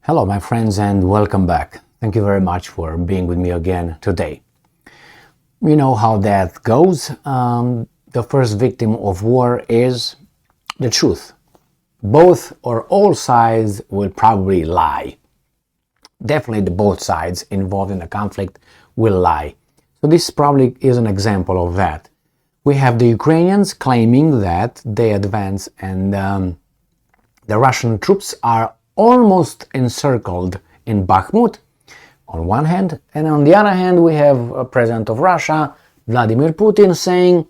Hello, my friends, and welcome back. Thank you very much for being with me again today. You know how that goes. The first victim of war is the truth. Both or all sides will probably lie. Definitely the both sides involved in a conflict will lie. So this probably is an example of that. We have the Ukrainians claiming that they advance and the Russian troops are almost encircled in Bakhmut on one hand, and on the other hand we have a president of Russia, Vladimir Putin, saying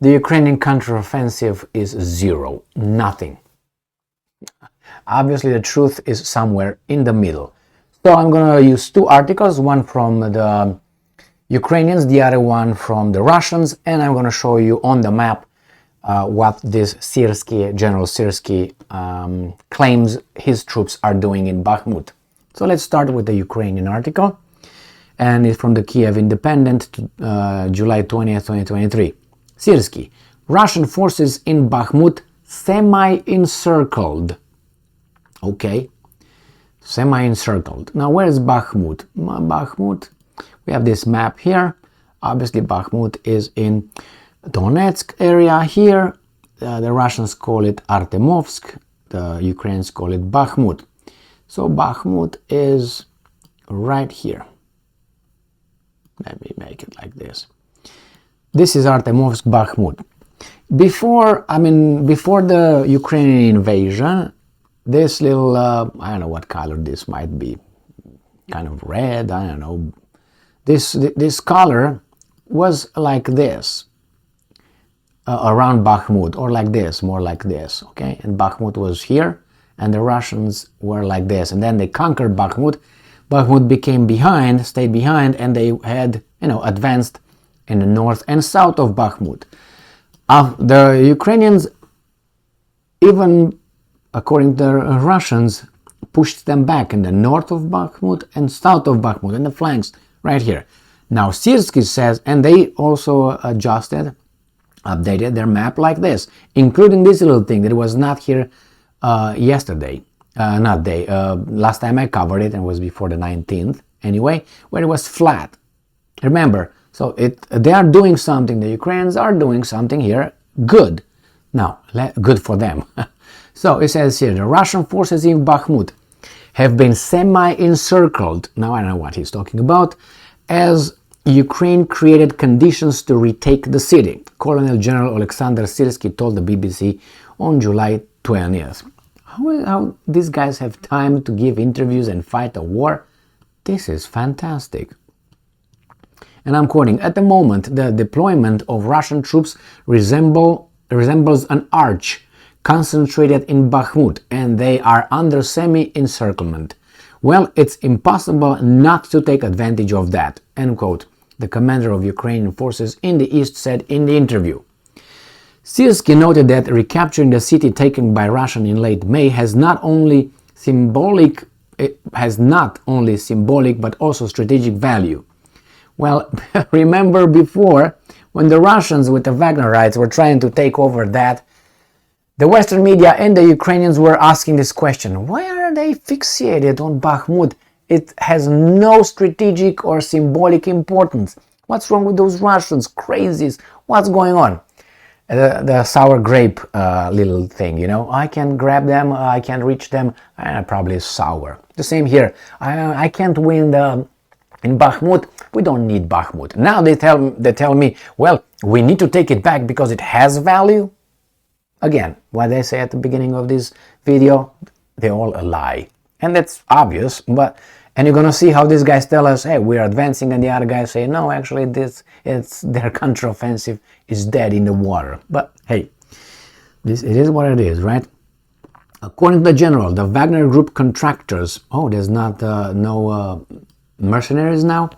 the Ukrainian counteroffensive is zero, nothing. Obviously the truth is somewhere in the middle. So I'm going to use two articles, one from the Ukrainians, the other one from the Russians, and I'm going to show you on the map what this Syrsky, General Syrsky, claims his troops are doing in Bakhmut. So let's start with the Ukrainian article, and it's from the Kiev Independent, July 20th, 2023. Syrsky, Russian forces in Bakhmut semi-encircled. Okay, semi-encircled. Now where is Bakhmut? Bakhmut, we have this map here. Obviously Bakhmut is in Donetsk area here. The Russians call it Artemovsk, the Ukrainians call it Bakhmut. So Bakhmut is right here. Let me make it like this. This is Artemovsk, Bakhmut. Before the Ukrainian invasion, this little, I don't know what color this might be, kind of red, I don't know. This color was like this. Around Bakhmut, or like this, more like this, okay? And Bakhmut was here, and the Russians were like this, and then they conquered Bakhmut. Bakhmut stayed behind, and they had, advanced in the north and south of Bakhmut. The Ukrainians, even according to the Russians, pushed them back in the north of Bakhmut and south of Bakhmut, and the flanks right here. Now Syrsky says, and they also updated their map like this, including this little thing that was not here yesterday, last time I covered it, and it was before the 19th anyway, where it was flat. Remember, so they are doing something, the Ukrainians are doing something here good. Now, good for them. So it says here, the Russian forces in Bakhmut have been semi-encircled, now I don't know what he's talking about, as Ukraine created conditions to retake the city, Colonel General Alexander Syrsky told the BBC on July 20th. How these guys have time to give interviews and fight a war? This is fantastic. And I'm quoting, at the moment, the deployment of Russian troops resembles an arch concentrated in Bakhmut, and they are under semi-encirclement. Well, it's impossible not to take advantage of that, end quote. The commander of Ukrainian forces in the east said in the interview. Syrsky noted that recapturing the city taken by Russia in late May has not only symbolic but also strategic value. Well, remember before, when the Russians with the Wagnerites were trying to take over that, the Western media and the Ukrainians were asking this question: why are they fixated on Bakhmut? It has no strategic or symbolic importance. What's wrong with those Russians? Crazies. What's going on? The sour grape little thing, I can grab them, I can reach them, probably sour. The same here. I can't win in Bakhmut. We don't need Bakhmut. Now they tell me, well, we need to take it back because it has value. Again, what they say at the beginning of this video, they all lie. And that's obvious, and you're gonna see how these guys tell us, hey, we're advancing, and the other guys say, no, actually it's their counteroffensive is dead in the water. But hey, it is what it is, right? According to the general, the Wagner Group contractors, there's not no mercenaries now?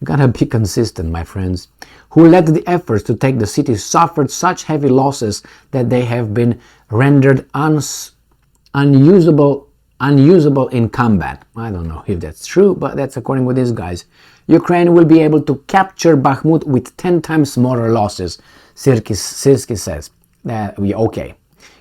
You gotta be consistent, my friends. Who led the efforts to take the city suffered such heavy losses that they have been rendered unusable in combat. I don't know if that's true, but that's according to these guys. Ukraine will be able to capture Bakhmut with 10 times smaller losses, Syrsky says. Okay.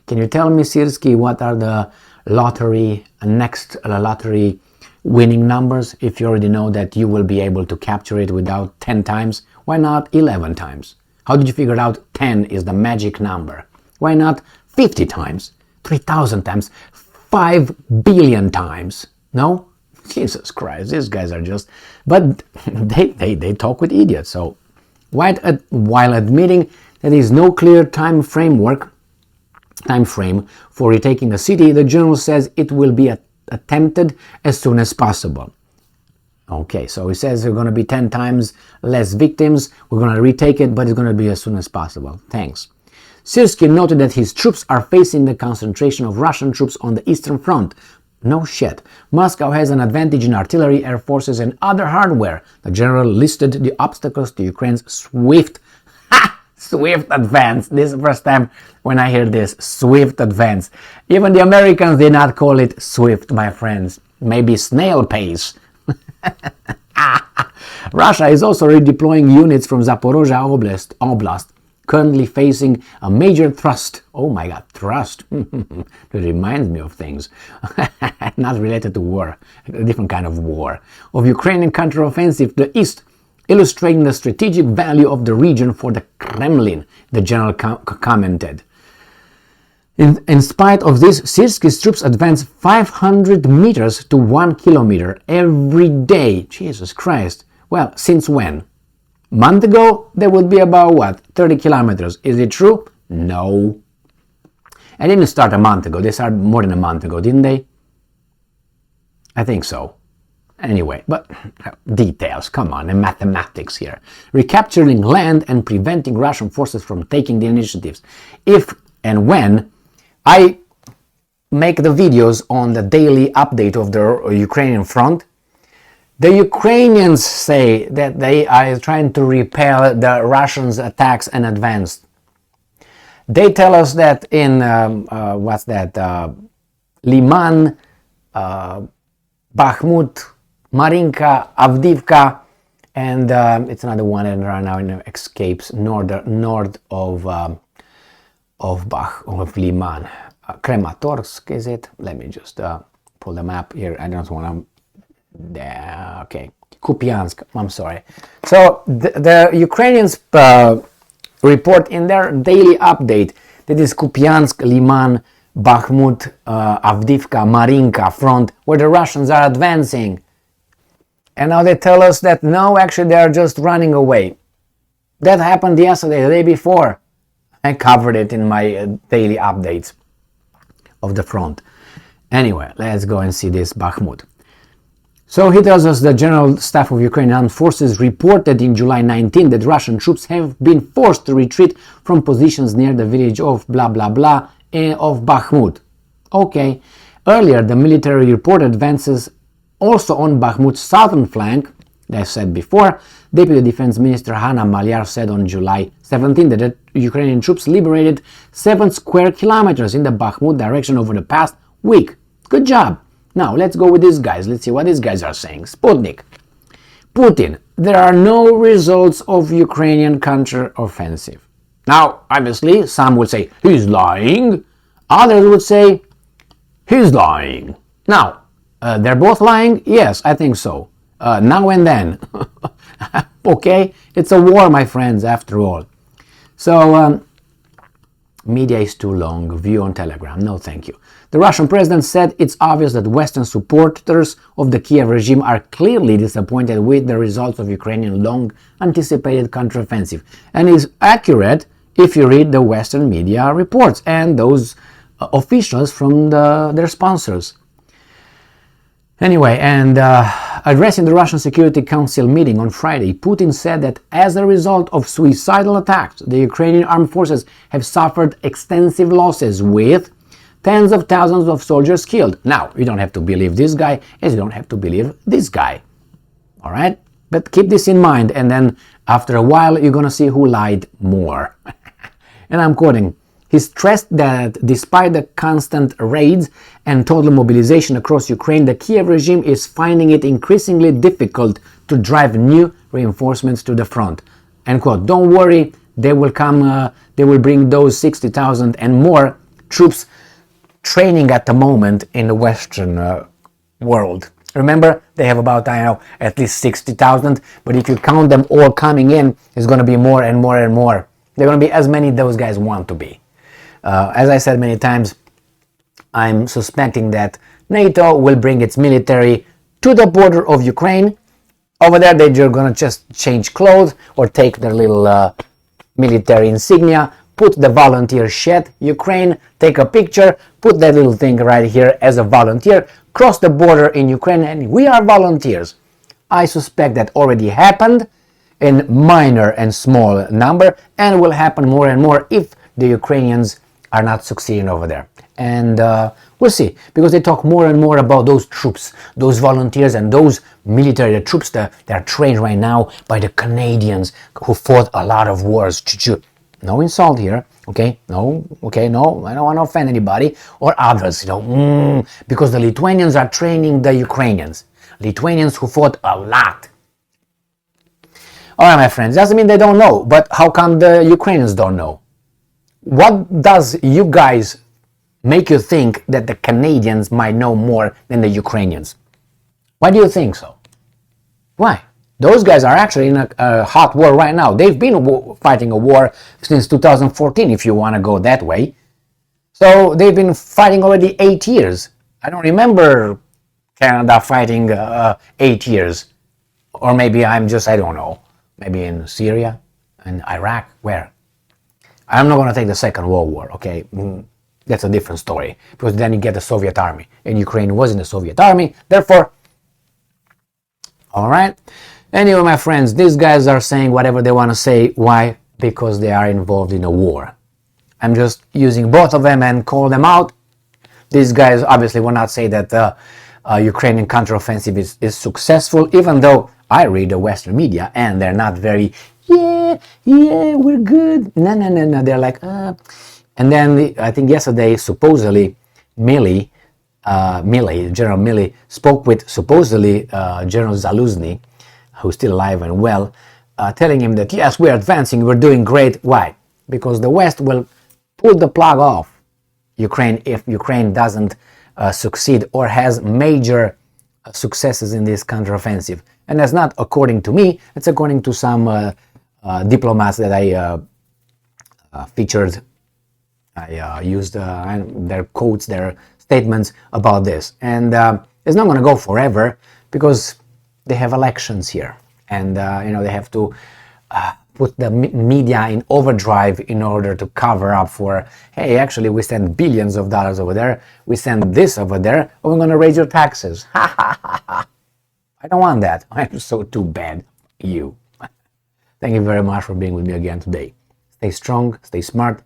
Can you tell me, Syrsky, what are the next lottery winning numbers. If you already know that you will be able to capture it without 10 times, why not 11 times? How did you figure out 10 is the magic number? Why not 50 times, 3,000 times, 5 billion times? No? Jesus Christ, these guys are just... But they talk with idiots. So while admitting that there is no clear time frame for retaking the city, the general says it will be attempted as soon as possible. Okay, so he says there are going to be 10 times less victims, we're going to retake it, but it's going to be as soon as possible. Thanks. Syrsky noted that his troops are facing the concentration of Russian troops on the Eastern Front. No shit. Moscow has an advantage in artillery, air forces, and other hardware. The general listed the obstacles to Ukraine's swift advance. This is the first time when I hear this, swift advance. Even the Americans did not call it swift, my friends. Maybe snail pace. Russia is also redeploying units from Zaporozhye Oblast, currently facing a major thrust. Oh my god, thrust. It reminds me of things. Not related to war, a different kind of war. Of Ukrainian counteroffensive to the east, illustrating the strategic value of the region for the Kremlin, the general commented. In spite of this, Syrsky's troops advance 500 meters to 1 kilometer every day. Jesus Christ. Well, since when? Month ago, they would be about what? 30 kilometers. Is it true? No. I didn't start a month ago. They started more than a month ago, didn't they? I think so. Anyway, but details, come on, and mathematics here. Recapturing land and preventing Russian forces from taking the initiatives. If and when I make the videos on the daily update of the Ukrainian front, the Ukrainians say that they are trying to repel the Russians' attacks and advance. They tell us that in, Liman, Bakhmut, Marinka, Avdiivka, and it's another one that right now escapes north of Liman. Krematorsk, is it? Let me just pull the map here. I don't want to... Okay, Kupiansk, I'm sorry. So the Ukrainians report in their daily update that is Kupiansk, Liman, Bakhmut, Avdiivka, Marinka front, where the Russians are advancing. And now they tell us that no, actually they are just running away. That happened yesterday, the day before. I covered it in my daily updates of the front. Anyway, let's go and see this Bakhmut. So he tells us the General Staff of Ukrainian Armed Forces reported in July 19 that Russian troops have been forced to retreat from positions near the village of blah blah blah of Bakhmut. Okay. Earlier, the military reported advances also on Bakhmut's southern flank. As I said before, Deputy Defense Minister Hanna Maliar said on July 17 that the Ukrainian troops liberated 7 square kilometers in the Bakhmut direction over the past week. Good job. Now, let's go with these guys. Let's see what these guys are saying. Sputnik. Putin. There are no results of Ukrainian counteroffensive. Now, obviously, some would say, he's lying. Others would say, he's lying. Now, they're both lying? Yes, I think so. Now and then. Okay? It's a war, my friends, after all. So, media is too long. View on Telegram. No, thank you. The Russian president said it's obvious that Western supporters of the Kiev regime are clearly disappointed with the results of Ukrainian long-anticipated counteroffensive, and is accurate if you read the Western media reports and those officials from their sponsors. Anyway, and addressing the Russian Security Council meeting on Friday, Putin said that as a result of suicidal attacks, the Ukrainian armed forces have suffered extensive losses with tens of thousands of soldiers killed. Now, you don't have to believe this guy, as you don't have to believe this guy. All right? But keep this in mind, and then after a while, you're going to see who lied more. And I'm quoting. He stressed that despite the constant raids and total mobilization across Ukraine, the Kiev regime is finding it increasingly difficult to drive new reinforcements to the front. End quote. Don't worry, they will come, they will bring those 60,000 and more troops training at the moment in the Western world. Remember, they have about, I know, at least 60,000, but if you count them all coming in, it's going to be more and more and more. They're going to be as many as those guys want to be. As I said many times, I'm suspecting that NATO will bring its military to the border of Ukraine. Over there, they're going to just change clothes or take their little military insignia, put the volunteer shed, Ukraine, take a picture, put that little thing right here as a volunteer, cross the border in Ukraine, and we are volunteers. I suspect that already happened in minor and small number, and will happen more and more if the Ukrainians are not succeeding over there. And we'll see, because they talk more and more about those troops, those volunteers, and those military troops that are trained right now by the Canadians who fought a lot of wars. No insult here, okay? No, I don't want to offend anybody or others, because the Lithuanians are training the Ukrainians. Lithuanians who fought a lot. All right, my friends, doesn't mean they don't know, but how come the Ukrainians don't know? What does you guys make you think that the Canadians might know more than the Ukrainians? Why do you think so? Why? Those guys are actually in a hot war right now. They've been fighting a war since 2014, if you want to go that way. So they've been fighting already 8 years. I don't remember Canada fighting 8 years. Or maybe I don't know. Maybe in Syria and Iraq. Where? I'm not going to take the Second World War, okay? That's a different story. Because then you get the Soviet army. And Ukraine was in the Soviet army. Therefore, alright. Anyway, my friends, these guys are saying whatever they want to say. Why? Because they are involved in a war. I'm just using both of them and call them out. These guys obviously will not say that the Ukrainian counteroffensive is successful, even though I read the Western media and they're not very, yeah, we're good. No. They're like, And then I think yesterday, supposedly, General Milley spoke with supposedly General Zaluzny, who's still alive and well, telling him that yes, we're advancing, we're doing great. Why? Because the West will pull the plug off Ukraine if Ukraine doesn't succeed or has major successes in this counteroffensive. And that's not according to me, it's according to some diplomats that I featured. I used their quotes, their statements about this. And it's not going to go forever because they have elections here. And, they have to put the media in overdrive in order to cover up for, hey, actually, we send billions of dollars over there. We send this over there. And we're going to raise your taxes. I don't want that. I'm so too bad. You. Thank you very much for being with me again today. Stay strong, stay smart.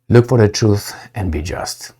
Look for the truth and be just.